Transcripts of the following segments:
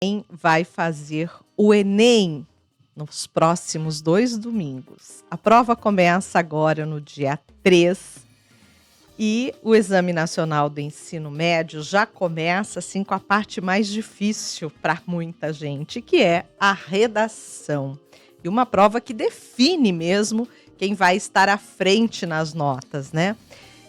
quem vai fazer o Enem nos próximos 2 domingos. A prova começa agora no dia 3 e o Exame Nacional do Ensino Médio já começa assim com a parte mais difícil para muita gente, que é a redação. E uma prova que define mesmo quem vai estar à frente nas notas, né?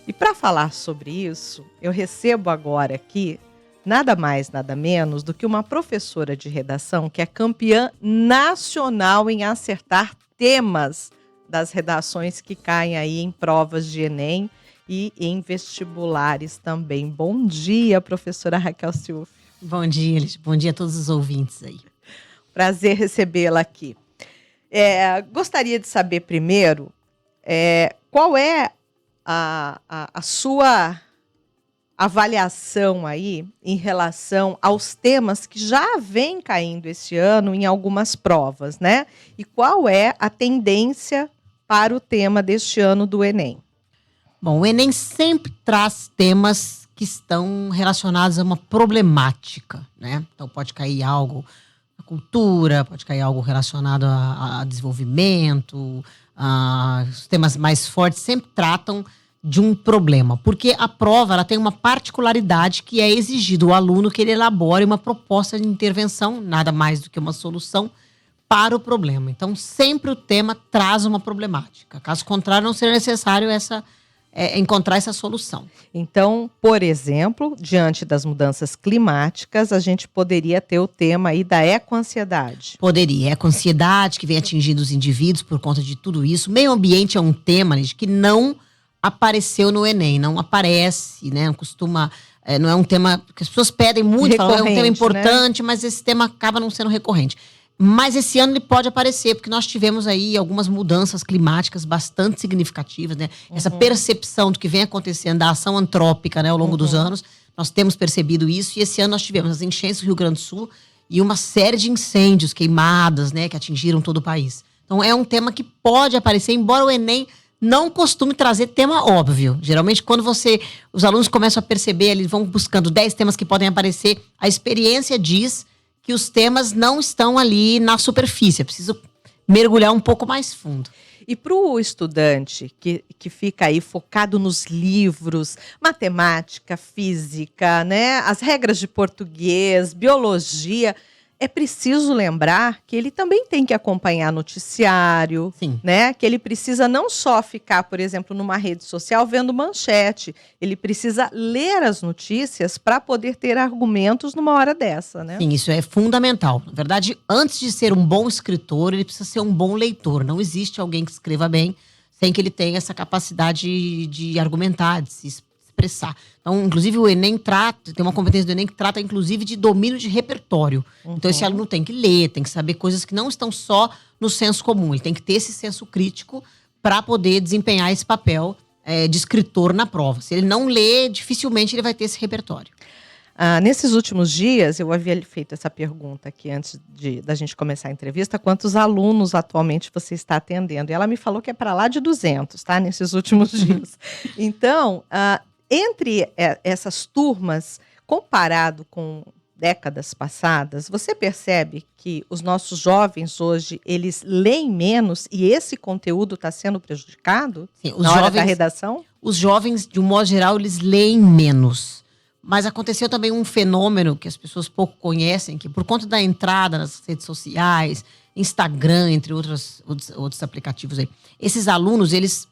E para falar sobre isso, eu recebo agora aqui nada mais, nada menos do que uma professora de redação que é campeã nacional em acertar temas das redações que caem aí em provas de Enem e em vestibulares também. Bom dia, professora Raquel Silva. Bom dia, Elis. Bom dia a todos os ouvintes aí. Prazer recebê-la aqui. Gostaria de saber primeiro qual é a sua avaliação aí em relação aos temas que já vêm caindo esse ano em algumas provas, né? E qual é a tendência para o tema deste ano do Enem? Bom, o Enem sempre traz temas que estão relacionados a uma problemática, né? Então pode cair algo na cultura, pode cair algo relacionado a desenvolvimento, os temas mais fortes sempre tratam de um problema, porque a prova ela tem uma particularidade que é exigido o aluno que ele elabore uma proposta de intervenção, nada mais do que uma solução para o problema. Então, sempre o tema traz uma problemática. Caso contrário, não seria necessário encontrar essa solução. Então, por exemplo, diante das mudanças climáticas, a gente poderia ter o tema aí da ecoansiedade. Poderia. Ecoansiedade que vem atingindo os indivíduos por conta de tudo isso. Meio ambiente é um tema, né, que não apareceu no Enem, não aparece, né? Não costuma, não é um tema que as pessoas pedem muito, falam, é um tema importante, né? Mas esse tema acaba não sendo recorrente. Mas esse ano ele pode aparecer, porque nós tivemos aí algumas mudanças climáticas bastante significativas, né? Essa percepção do que vem acontecendo, da ação antrópica, né, ao longo dos anos, nós temos percebido isso, e esse ano nós tivemos as enchentes do Rio Grande do Sul e uma série de incêndios, queimadas, né, que atingiram todo o país. Então é um tema que pode aparecer, embora o Enem não costume trazer tema óbvio. Geralmente, quando os alunos começam a perceber, eles vão buscando 10 temas que podem aparecer, a experiência diz que os temas não estão ali na superfície, é preciso mergulhar um pouco mais fundo. E para o estudante que fica aí focado nos livros, matemática, física, né, as regras de português, biologia, é preciso lembrar que ele também tem que acompanhar noticiário, Sim. Né? Que ele precisa não só ficar, por exemplo, numa rede social vendo manchete, ele precisa ler as notícias para poder ter argumentos numa hora dessa, né? Sim, isso é fundamental. Na verdade, antes de ser um bom escritor, ele precisa ser um bom leitor. Não existe alguém que escreva bem sem que ele tenha essa capacidade de argumentar, de se expressar. Então, inclusive, o Enem tem uma competência do Enem que trata, inclusive, de domínio de repertório. Então, esse aluno tem que ler, tem que saber coisas que não estão só no senso comum. Ele tem que ter esse senso crítico para poder desempenhar esse papel de escritor na prova. Se ele não lê, dificilmente ele vai ter esse repertório. Nesses últimos dias, eu havia feito essa pergunta aqui antes da gente começar a entrevista, quantos alunos atualmente você está atendendo? E ela me falou que é para lá de 200, tá? Nesses últimos dias. Então, entre essas turmas, comparado com décadas passadas, você percebe que os nossos jovens hoje, eles leem menos e esse conteúdo está sendo prejudicado? Sim, na hora da redação? Os jovens, de um modo geral, eles leem menos. Mas aconteceu também um fenômeno que as pessoas pouco conhecem, que por conta da entrada nas redes sociais, Instagram, entre outros aplicativos aí, esses alunos, eles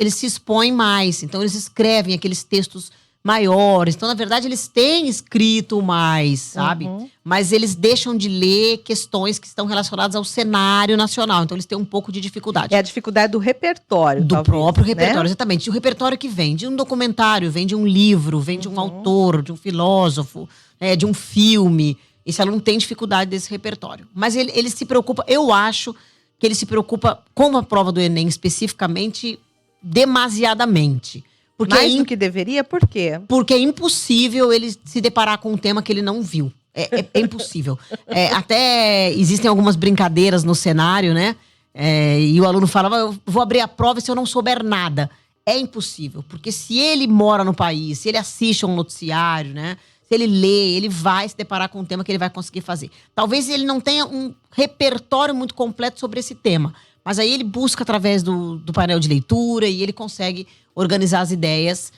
se expõem mais, então eles escrevem aqueles textos maiores. Então, na verdade, eles têm escrito mais, sabe? Mas eles deixam de ler questões que estão relacionadas ao cenário nacional. Então, eles têm um pouco de dificuldade. É a dificuldade do repertório, do talvez, próprio repertório, né? Exatamente. O repertório que vem de um documentário, vem de um livro, vem de um autor, de um filósofo, de um filme. Esse aluno tem dificuldade desse repertório. Mas ele se preocupa, eu acho que ele se preocupa com a prova do Enem especificamente, demasiadamente. Porque mais do que deveria, por quê? Porque é impossível ele se deparar com um tema que ele não viu. É impossível. Até existem algumas brincadeiras no cenário, né? E o aluno falava, eu vou abrir a prova se eu não souber nada. É impossível, porque se ele mora no país, se ele assiste a um noticiário, né? Se Se ele lê, ele vai se deparar com um tema que ele vai conseguir fazer. Talvez ele não tenha um repertório muito completo sobre esse tema, mas aí ele busca através do painel de leitura e ele consegue organizar as ideias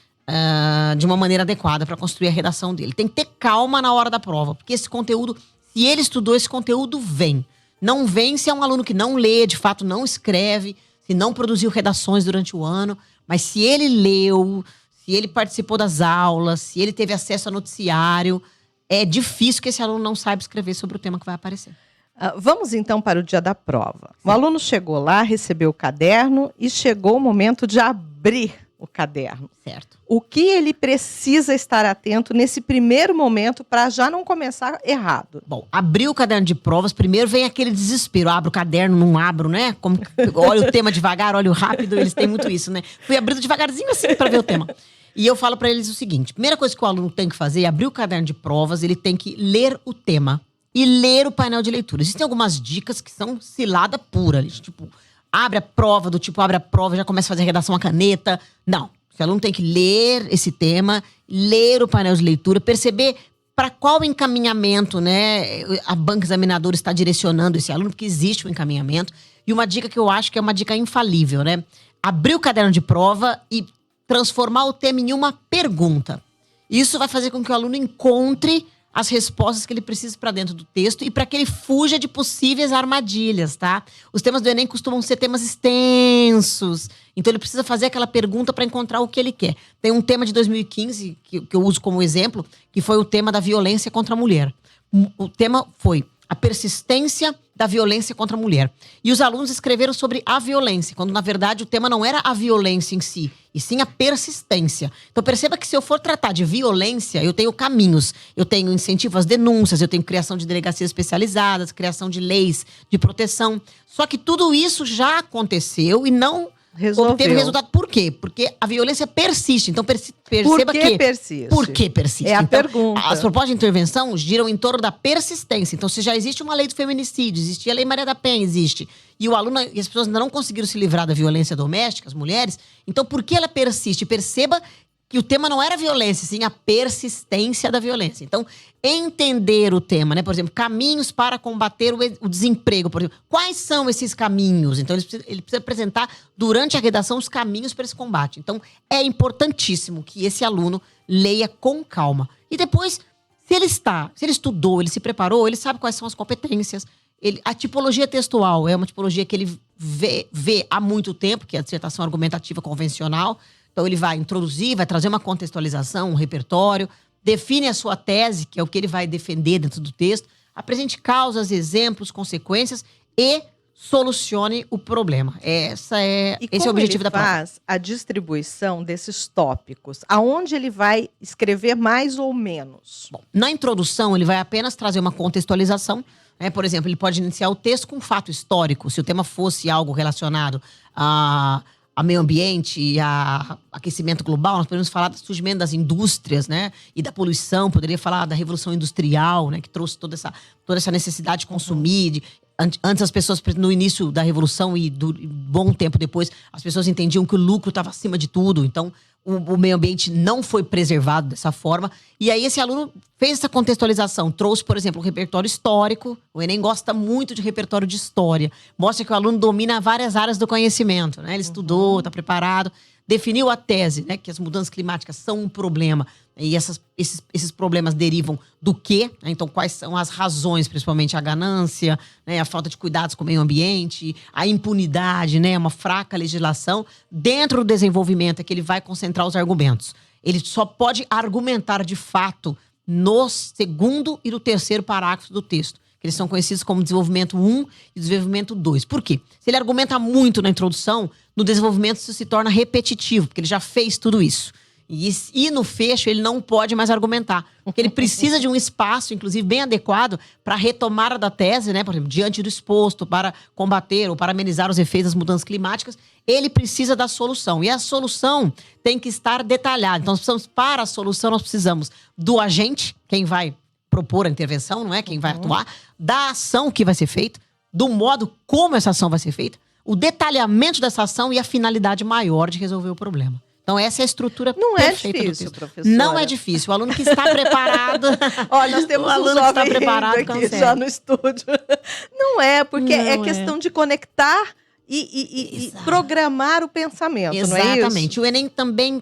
de uma maneira adequada para construir a redação dele. Tem que ter calma na hora da prova, porque esse conteúdo, se ele estudou, esse conteúdo vem. Não vem se é um aluno que não lê, de fato não escreve, se não produziu redações durante o ano, mas se ele leu, se ele participou das aulas, se ele teve acesso a noticiário, é difícil que esse aluno não saiba escrever sobre o tema que vai aparecer. Vamos então para o dia da prova. Sim. O aluno chegou lá, recebeu o caderno e chegou o momento de abrir o caderno. Certo. O que ele precisa estar atento nesse primeiro momento para já não começar errado? Bom, abrir o caderno de provas, primeiro vem aquele desespero. Abro o caderno, não abro, né? Como olha o tema devagar, olha o rápido, eles têm muito isso, né? Fui abrindo devagarzinho assim para ver o tema. E eu falo para eles o seguinte, primeira coisa que o aluno tem que fazer é abrir o caderno de provas, ele tem que ler o tema e ler o painel de leitura. Existem algumas dicas que são cilada pura, tipo, abre a prova, do tipo, abre a prova, já começa a fazer redação à caneta. Não. O aluno tem que ler esse tema, ler o painel de leitura, perceber para qual encaminhamento, né, a banca examinadora está direcionando esse aluno, porque existe um encaminhamento. E uma dica que eu acho que é uma dica infalível, né? Abrir o caderno de prova e transformar o tema em uma pergunta. Isso vai fazer com que o aluno encontre as respostas que ele precisa para dentro do texto e para que ele fuja de possíveis armadilhas, tá? Os temas do Enem costumam ser temas extensos, então ele precisa fazer aquela pergunta para encontrar o que ele quer. Tem um tema de 2015 que eu uso como exemplo, que foi o tema da violência contra a mulher. O tema foi a persistência da violência contra a mulher. E os alunos escreveram sobre a violência, quando na verdade o tema não era a violência em si, e sim a persistência. Então perceba que se eu for tratar de violência, eu tenho caminhos. Eu tenho incentivo às denúncias, eu tenho criação de delegacias especializadas, criação de leis de proteção. Só que tudo isso já aconteceu e não obteve resultado. Por quê? Porque a violência persiste. Então perceba que persiste? Por que persiste? É a então, pergunta. As propostas de intervenção giram em torno da persistência. Então, se já existe uma lei do feminicídio, existe a Lei Maria da Penha, existe, e o aluno e as pessoas ainda não conseguiram se livrar da violência doméstica, as mulheres, então por que ela persiste? Perceba que o tema não era violência, sim a persistência da violência. Então, entender o tema, né? Por exemplo, caminhos para combater o desemprego, por exemplo. Quais são esses caminhos? Então, ele precisa apresentar durante a redação os caminhos para esse combate. Então, é importantíssimo que esse aluno leia com calma. E depois, se ele estudou, ele se preparou, ele sabe quais são as competências. A tipologia textual é uma tipologia que ele vê há muito tempo, que é a dissertação argumentativa convencional. Então, ele vai introduzir, vai trazer uma contextualização, um repertório, define a sua tese, que é o que ele vai defender dentro do texto, apresente causas, exemplos, consequências e solucione o problema. Esse é o objetivo da prova. Como ele faz a distribuição desses tópicos? Aonde ele vai escrever mais ou menos? Bom, na introdução, ele vai apenas trazer uma contextualização. Por exemplo, ele pode iniciar o texto com um fato histórico. Se o tema fosse algo relacionado a meio ambiente e a aquecimento global, nós podemos falar do surgimento das indústrias, né? E da poluição, poderia falar da Revolução Industrial, né? Que trouxe toda essa necessidade de consumir. Antes as pessoas, no início da Revolução e bom tempo depois, as pessoas entendiam que o lucro estava acima de tudo. Então, o meio ambiente não foi preservado dessa forma. E aí esse aluno fez essa contextualização. Trouxe, por exemplo, o repertório histórico. O Enem gosta muito de repertório de história. Mostra que o aluno domina várias áreas do conhecimento, né? Ele estudou, está preparado. Definiu a tese, né? Que as mudanças climáticas são um problema. E esses problemas derivam do quê? Então, quais são as razões, principalmente a ganância, né? A falta de cuidados com o meio ambiente, a impunidade, né? Uma fraca legislação. Dentro do desenvolvimento é que ele vai concentrar os argumentos. Ele só pode argumentar de fato no segundo e no terceiro parágrafo do texto. Eles são conhecidos como desenvolvimento 1 e desenvolvimento 2. Por quê? Se ele argumenta muito na introdução, no desenvolvimento isso se torna repetitivo, porque ele já fez tudo isso. E no fecho ele não pode mais argumentar. Porque ele precisa de um espaço, inclusive, bem adequado para retomar da tese, né? Por exemplo, diante do exposto, para combater ou para amenizar os efeitos das mudanças climáticas, ele precisa da solução. E a solução tem que estar detalhada. Então, para a solução, nós precisamos do agente, quem vai propor a intervenção, não é? Quem vai atuar, da ação que vai ser feita, do modo como essa ação vai ser feita, o detalhamento dessa ação e a finalidade maior de resolver o problema. Então, essa é a estrutura Não é perfeita do difícil, texto. professora. Não é difícil. O aluno que está preparado… Olha, nós temos o aluno um que está jovem preparado rindo aqui consegue. já no estúdio. Não é, porque é Não questão de conectar e Exato. programar o pensamento, não é isso? Exatamente. O Enem também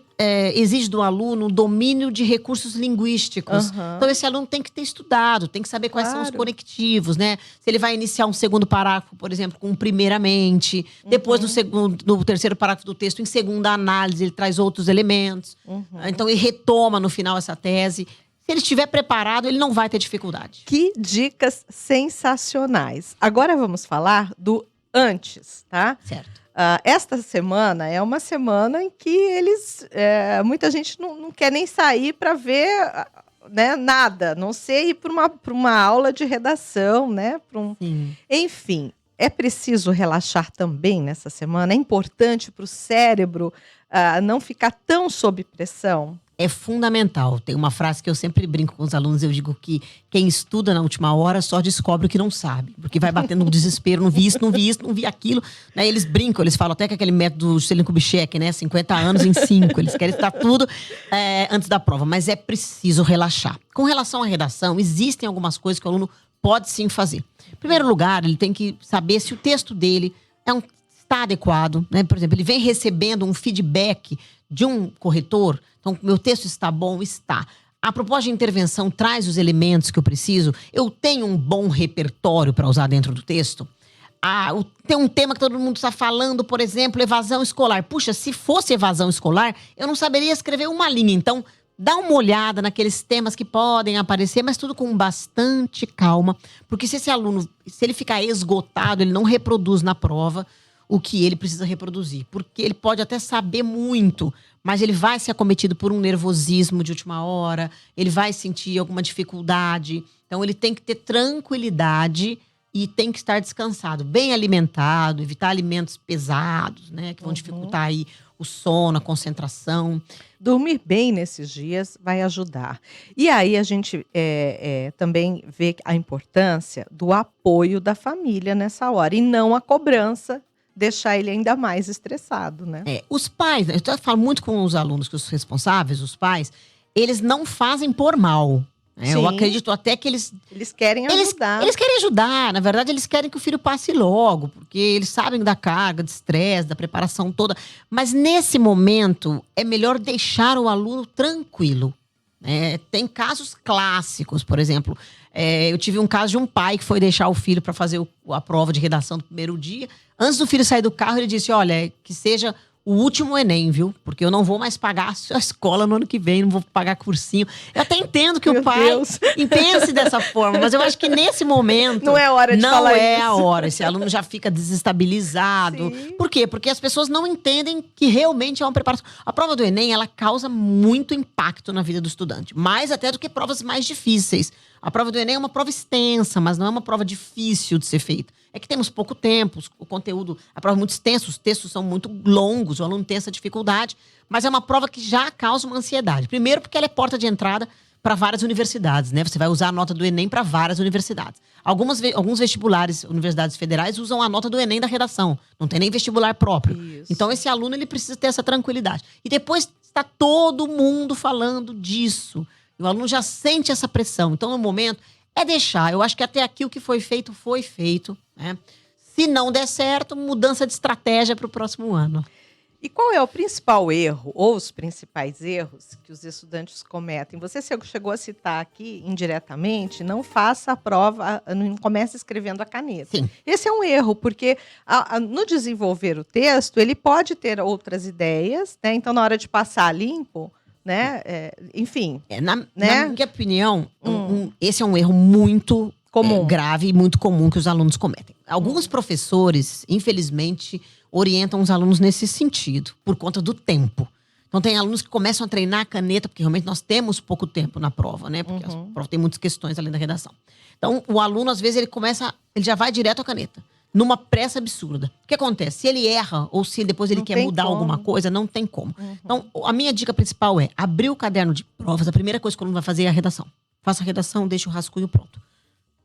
exige do aluno o domínio de recursos linguísticos. Aham. Então, esse aluno tem que ter estudado, tem que saber quais são os Claro. conectivos, né? Se ele vai iniciar um segundo parágrafo, por exemplo, com primeiramente, depois no terceiro parágrafo do texto, em segunda análise, ele traz outros elementos. Então, ele retoma no final essa tese. Se ele estiver preparado, ele não vai ter dificuldade. Que dicas sensacionais. Agora vamos falar do antes, tá? Certo. Esta semana é uma semana em que muita gente não quer nem sair para ver, né, nada, não sei, ir para uma aula de redação, né? Sim. Enfim, é preciso relaxar também nessa semana. É importante para o cérebro não ficar tão sob pressão. É fundamental. Tem uma frase que eu sempre brinco com os alunos, eu digo que quem estuda na última hora só descobre o que não sabe. Porque vai batendo no desespero, não vi isso, não vi aquilo. Né? Eles brincam, eles falam até que aquele método Juscelino Kubitschek, né? 50 anos em 5. Eles querem estar tudo antes da prova. Mas é preciso relaxar. Com relação à redação, existem algumas coisas que o aluno pode sim fazer. Em primeiro lugar, ele tem que saber se o texto dele está adequado. Né? Por exemplo, ele vem recebendo um feedback de um corretor. Então, meu texto está bom? Está. A proposta de intervenção traz os elementos que eu preciso? Eu tenho um bom repertório para usar dentro do texto? Tem um tema que todo mundo está falando, por exemplo, evasão escolar. Puxa, se fosse evasão escolar, eu não saberia escrever uma linha. Então, dá uma olhada naqueles temas que podem aparecer, mas tudo com bastante calma. Porque se esse aluno, se ele ficar esgotado, ele não reproduz na prova o que ele precisa reproduzir. Porque ele pode até saber muito, mas ele vai ser acometido por um nervosismo de última hora, ele vai sentir alguma dificuldade. Então, ele tem que ter tranquilidade e tem que estar descansado, bem alimentado, evitar alimentos pesados, né, que vão dificultar aí o sono, a concentração. Dormir bem nesses dias vai ajudar. E aí a gente também vê a importância do apoio da família nessa hora e não a cobrança deixar ele ainda mais estressado, né? Os pais, eu falo muito com os alunos, que os responsáveis, os pais, eles não fazem por mal. Né? Eu acredito até que eles querem ajudar. Eles querem ajudar. Na verdade, eles querem que o filho passe logo, porque eles sabem da carga, de estresse, da preparação toda. Mas nesse momento, é melhor deixar o aluno tranquilo. Tem casos clássicos, por exemplo. Eu tive um caso de um pai que foi deixar o filho para fazer a prova de redação do primeiro dia. Antes do filho sair do carro, ele disse: olha, que seja o último Enem, viu? Porque eu não vou mais pagar a sua escola no ano que vem, não vou pagar cursinho. Eu até entendo que o pai pense dessa forma, mas eu acho que nesse momento… Não é hora de falar isso. Não é a hora. Esse aluno já fica desestabilizado. Sim. Por quê? Porque as pessoas não entendem que realmente é uma preparação. A prova do Enem, ela causa muito impacto na vida do estudante. Mais até do que provas mais difíceis. A prova do Enem é uma prova extensa, mas não é uma prova difícil de ser feita. É que temos pouco tempo, o conteúdo, a prova é muito extensa, os textos são muito longos, o aluno tem essa dificuldade, mas é uma prova que já causa uma ansiedade. Primeiro porque ela é porta de entrada para várias universidades, né? Você vai usar a nota do Enem para várias universidades. Alguns vestibulares, universidades federais, usam a nota do Enem da redação. Não tem nem vestibular próprio. Isso. Então, esse aluno ele precisa ter essa tranquilidade. E depois está todo mundo falando disso. E o aluno já sente essa pressão. Então, no momento… deixar. Eu acho que até aqui o que foi feito, né? Se não der certo, mudança de estratégia para o próximo ano. E qual é o principal erro, ou os principais erros que os estudantes cometem? Você chegou a citar aqui indiretamente, não faça a prova, não comece escrevendo a caneta. Sim. Esse é um erro, porque no desenvolver o texto, ele pode ter outras ideias, né? Então, na hora de passar limpo… né? Enfim. Na minha opinião, esse é um erro muito comum, grave e muito comum que os alunos cometem. Alguns professores, infelizmente, orientam os alunos nesse sentido, por conta do tempo. Então, tem alunos que começam a treinar a caneta, porque realmente nós temos pouco tempo na prova, né? Porque a prova tem muitas questões além da redação. Então, o aluno, às vezes, ele já vai direto à caneta. Numa pressa absurda. O que acontece? Se ele erra ou se depois ele quer mudar alguma coisa, não tem como. Então, a minha dica principal é abrir o caderno de provas. A primeira coisa que o aluno vai fazer é a redação. Faça a redação, deixa o rascunho pronto.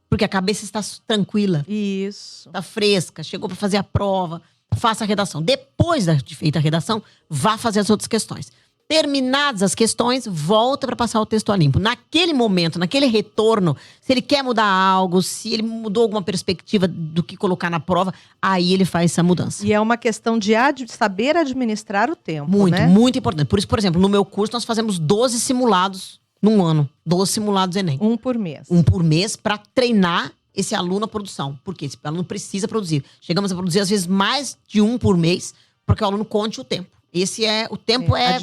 Porque a cabeça está tranquila. Isso. Está fresca, chegou para fazer a prova. faça a redação. Depois de feita a redação, vá fazer as outras questões. Terminadas as questões, volta para passar o texto a limpo. Naquele momento, naquele retorno, se ele quer mudar algo, se ele mudou alguma perspectiva do que colocar na prova, aí ele faz essa mudança. E é uma questão de saber administrar o tempo, Muito, né? muito importante. Por isso, por exemplo, no meu curso nós fazemos 12 simulados num ano. 12 simulados Enem. Um por mês. Um por mês para treinar esse aluno à produção. Por quê? Esse aluno precisa produzir. Chegamos a produzir, às vezes, mais de um por mês, porque o aluno conte o tempo. O tempo é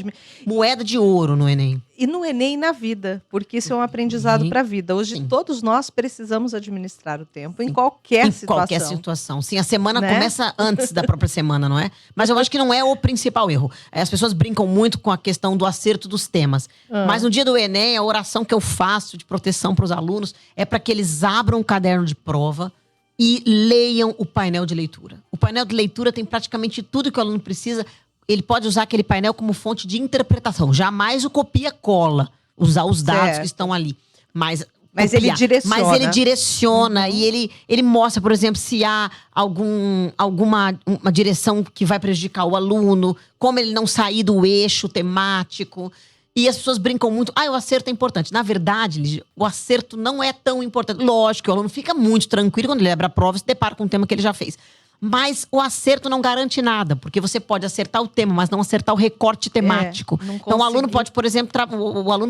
moeda de ouro no Enem. E no Enem e na vida, porque isso é um aprendizado para a vida. Hoje todos nós precisamos administrar o tempo em qualquer situação. Qualquer situação. Sim, a semana começa antes da própria semana, não é? Mas eu acho que não é o principal erro. As pessoas brincam muito com a questão do acerto dos temas. Mas no dia do Enem, a oração que eu faço de proteção para os alunos é para que eles abram o caderno de prova e leiam o painel de leitura. O painel de leitura tem praticamente tudo que o aluno precisa. Ele pode usar aquele painel como fonte de interpretação. Jamais o copia-cola. Usar os dados que estão ali. Mas ele direciona. Mas ele direciona e ele mostra, por exemplo, se há uma direção que vai prejudicar o aluno, como ele não sair do eixo temático. E as pessoas brincam muito. O acerto é importante. Na verdade, o acerto não é tão importante. Lógico que o aluno fica muito tranquilo quando ele abre a prova e se depara com um tema que ele já fez. Mas o acerto não garante nada, porque você pode acertar o tema, mas não acertar o recorte temático. Então o aluno pode, por exemplo,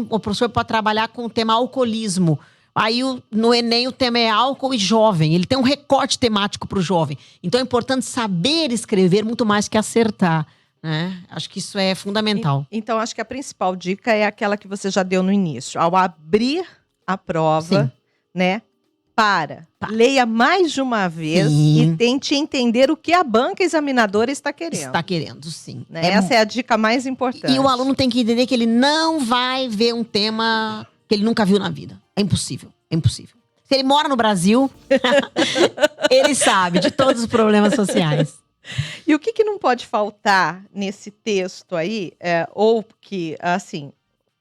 o professor pode trabalhar com o tema alcoolismo. Aí no Enem o tema é álcool e jovem. Ele tem um recorte temático para o jovem. Então é importante saber escrever muito mais que acertar, né? Acho que isso é fundamental. Então acho que a principal dica é aquela que você já deu no início. Ao abrir a prova, né? Leia mais de uma vez e tente entender o que a banca examinadora está querendo. Está querendo, sim. Né? Essa é a dica mais importante. E o aluno tem que entender que ele não vai ver um tema que ele nunca viu na vida. É impossível, é impossível. Se ele mora no Brasil, ele sabe de todos os problemas sociais. E o que não pode faltar nesse texto aí, ou que, assim,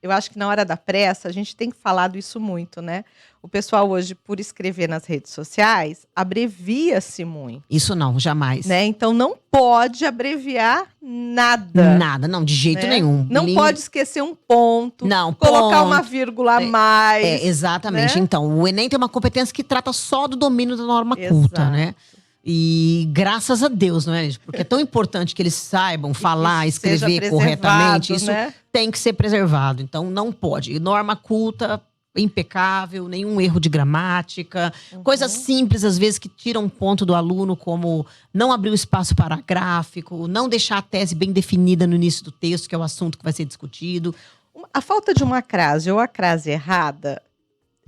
eu acho que na hora da pressa a gente tem falado isso muito, né? O pessoal hoje, por escrever nas redes sociais, abrevia-se muito. Isso não, jamais. Né? Então não pode abreviar nada. Nada, não, de jeito nenhum. Não pode esquecer um ponto. Não, colocar uma vírgula a mais. Exatamente. Né? Então, o Enem tem uma competência que trata só do domínio da norma culta, né? E graças a Deus, não é? Porque é tão importante que eles saibam falar, escrever corretamente. Isso tem que ser preservado. Então, não pode. Norma culta, impecável, nenhum erro de gramática. Coisas simples, às vezes, que tiram um ponto do aluno, como não abrir o espaço paragráfico, não deixar a tese bem definida no início do texto, que é o assunto que vai ser discutido. A falta de uma crase ou a crase errada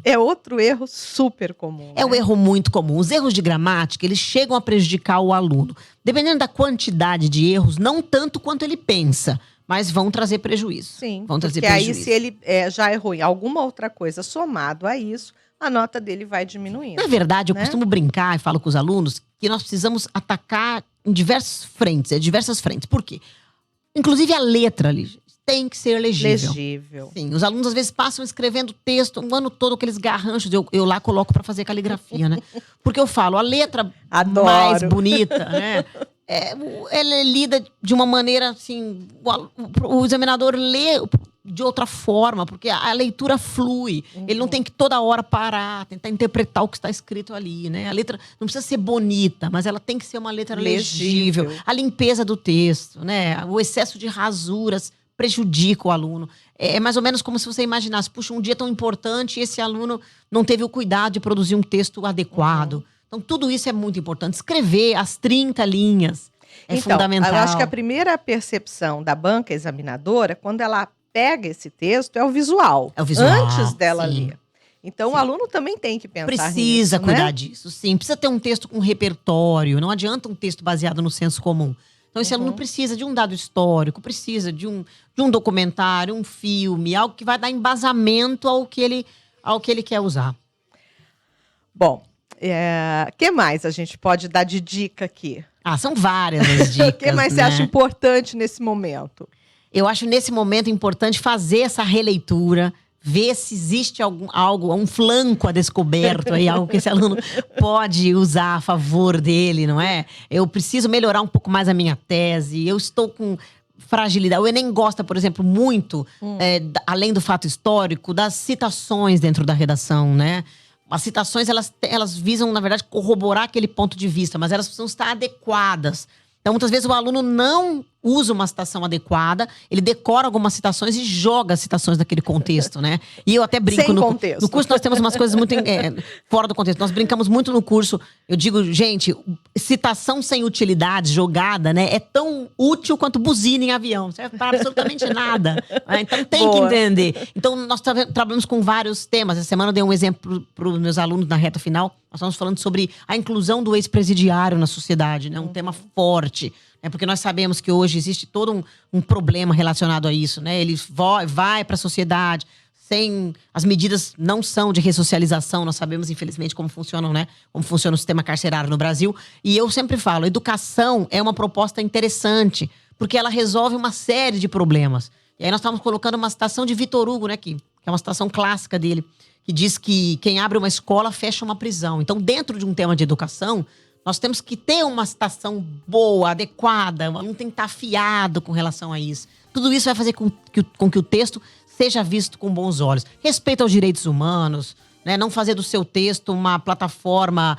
é outro erro super comum. É um erro muito comum. Os erros de gramática, eles chegam a prejudicar o aluno. Dependendo da quantidade de erros, não tanto quanto ele pensa, mas vão trazer prejuízo. Sim, vão trazer porque prejuízo. Aí se ele já errou em alguma outra coisa somado a isso, a nota dele vai diminuindo. Na verdade, eu costumo brincar e falo com os alunos que nós precisamos atacar em diversas frentes. Por quê? Inclusive a letra ali tem que ser legível. Sim, os alunos às vezes passam escrevendo texto um ano todo, aqueles garranchos. Eu lá coloco para fazer caligrafia, né? Porque eu falo, a letra mais bonita, né? Ela é lida de uma maneira assim, o examinador lê de outra forma, porque a leitura flui. Ele não tem que toda hora parar, tentar interpretar o que está escrito ali, né? A letra não precisa ser bonita, mas ela tem que ser uma letra legível. A limpeza do texto, né? O excesso de rasuras prejudica o aluno. É mais ou menos como se você imaginasse, puxa, um dia tão importante e esse aluno não teve o cuidado de produzir um texto adequado. Então, tudo isso é muito importante. Escrever as 30 linhas é fundamental. Eu acho que a primeira percepção da banca examinadora, quando ela pega esse texto, é o visual. É o visual. Antes dela ler. Então, o aluno também tem que pensar Precisa nisso, cuidar disso, sim. Precisa ter um texto com repertório. Não adianta um texto baseado no senso comum. Então, esse aluno precisa de um dado histórico, precisa de um documentário, um filme, algo que vai dar embasamento ao que ele quer usar. Bom, que mais a gente pode dar de dica aqui? São várias as dicas. O que mais você acha importante nesse momento? Eu acho nesse momento importante fazer essa releitura, ver se existe algo, um flanco a descoberto aí, algo que esse aluno pode usar a favor dele, não é? Eu preciso melhorar um pouco mais a minha tese, eu estou com fragilidade. O Enem gosta, por exemplo, muito, além do fato histórico, das citações dentro da redação, né? As citações, elas visam, na verdade, corroborar aquele ponto de vista, mas elas precisam estar adequadas. Então, muitas vezes, o aluno não usa uma citação adequada, ele decora algumas citações e joga as citações daquele contexto, né? E eu até brinco Sem contexto. No curso, nós temos umas coisas muito fora do contexto. Nós brincamos muito no curso. Eu digo, gente, citação sem utilidade, jogada, né? É tão útil quanto buzina em avião. Não serve para absolutamente nada. Né? Então, tem que entender. Então, nós trabalhamos com vários temas. Essa semana eu dei um exemplo para os meus alunos na reta final. Nós estamos falando sobre a inclusão do ex-presidiário na sociedade, né? Um tema forte. Porque nós sabemos que hoje existe todo um problema relacionado a isso, né? Ele vai para a sociedade, as medidas não são de ressocialização. Nós sabemos, infelizmente, como funcionam, né? Como funciona o sistema carcerário no Brasil. E eu sempre falo, educação é uma proposta interessante, porque ela resolve uma série de problemas. E aí nós estamos colocando uma citação de Vitor Hugo, né? Que é uma citação clássica dele, que diz que quem abre uma escola fecha uma prisão. Então, dentro de um tema de educação, nós temos que ter uma citação boa, adequada. O aluno tem que estar afiado com relação a isso. Tudo isso vai fazer com que o texto seja visto com bons olhos. Respeito aos direitos humanos, né? Não fazer do seu texto uma plataforma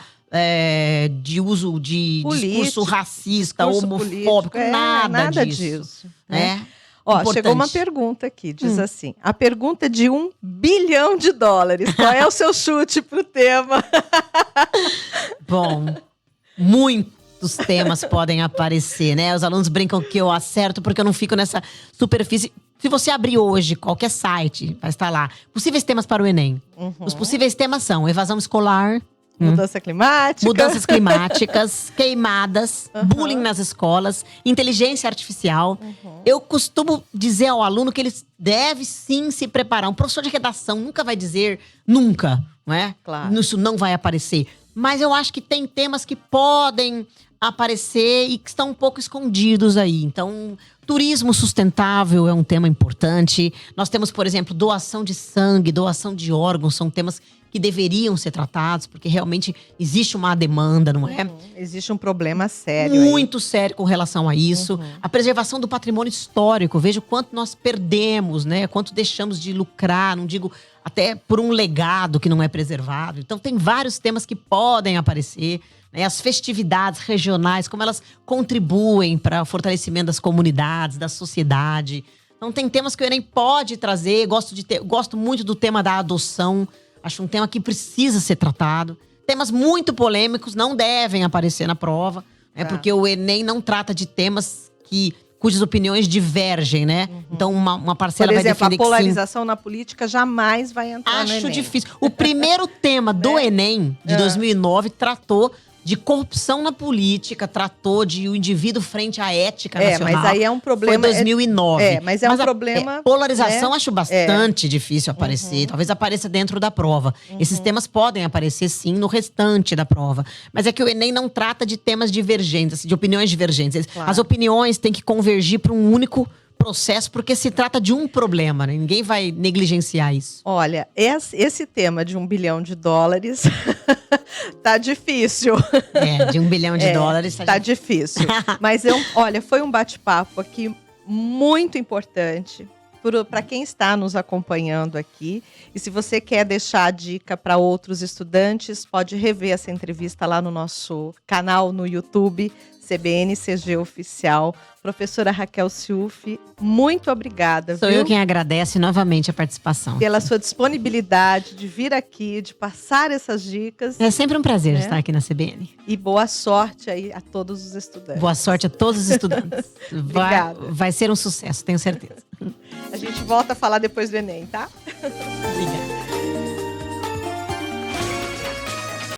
de uso de discurso racista, homofóbico. Nada disso. Né? Ó, chegou uma pergunta aqui, diz assim: a pergunta de $1 bilhão. Qual é o seu chute pro tema? Bom, muitos temas podem aparecer, né? Os alunos brincam que eu acerto porque eu não fico nessa superfície. Se você abrir hoje qualquer site, vai estar lá. Possíveis temas para o Enem. Os possíveis temas são evasão escolar, mudança climática, mudanças climáticas, queimadas, bullying nas escolas, inteligência artificial. Eu costumo dizer ao aluno que ele deve sim se preparar. Um professor de redação nunca vai dizer nunca, não é? Claro. Isso não vai aparecer. Mas eu acho que tem temas que podem aparecer e que estão um pouco escondidos aí. Então, turismo sustentável é um tema importante. Nós temos, por exemplo, doação de sangue, doação de órgãos, são temas que deveriam ser tratados, porque realmente existe uma demanda, não é? Existe um problema sério muito sério com relação a isso. A preservação do patrimônio histórico. Veja o quanto nós perdemos, né? Quanto deixamos de lucrar, não digo até por um legado que não é preservado. Então, tem vários temas que podem aparecer. Né? As festividades regionais, como elas contribuem para o fortalecimento das comunidades, da sociedade. Então, tem temas que o Enem pode trazer. Gosto muito do tema da adoção. Acho um tema que precisa ser tratado. Temas muito polêmicos não devem aparecer na prova. Porque o Enem não trata de temas cujas opiniões divergem, né? Então, uma parcela vai defender que sim. Por exemplo, a polarização na política jamais vai entrar no Enem. Acho difícil. O primeiro tema do Enem, de 2009, tratou de corrupção na política, tratou de o indivíduo frente à ética nacional. Mas aí é um problema. Foi 2009. Mas é um problema. Polarização acho bastante difícil aparecer. Talvez apareça dentro da prova. Esses temas podem aparecer, sim, no restante da prova. Mas é que o Enem não trata de temas divergentes, de opiniões divergentes. Claro. As opiniões têm que convergir para um único processo, porque se trata de um problema, né? Ninguém vai negligenciar isso. Olha, esse tema de $1 bilhão tá difícil. De $1 bilhão tá difícil. Mas olha, foi um bate-papo aqui muito importante para quem está nos acompanhando aqui. E se você quer deixar a dica para outros estudantes, pode rever essa entrevista lá no nosso canal no YouTube, CBN-CG Oficial. Professora Raquel Ciuffi, muito obrigada. Sou eu quem agradece novamente a participação. Pela sua disponibilidade de vir aqui, de passar essas dicas. É sempre um prazer estar aqui na CBN. E boa sorte aí a todos os estudantes. Boa sorte a todos os estudantes. Obrigada. Vai ser um sucesso, tenho certeza. A gente volta a falar depois do Enem, tá? Obrigada.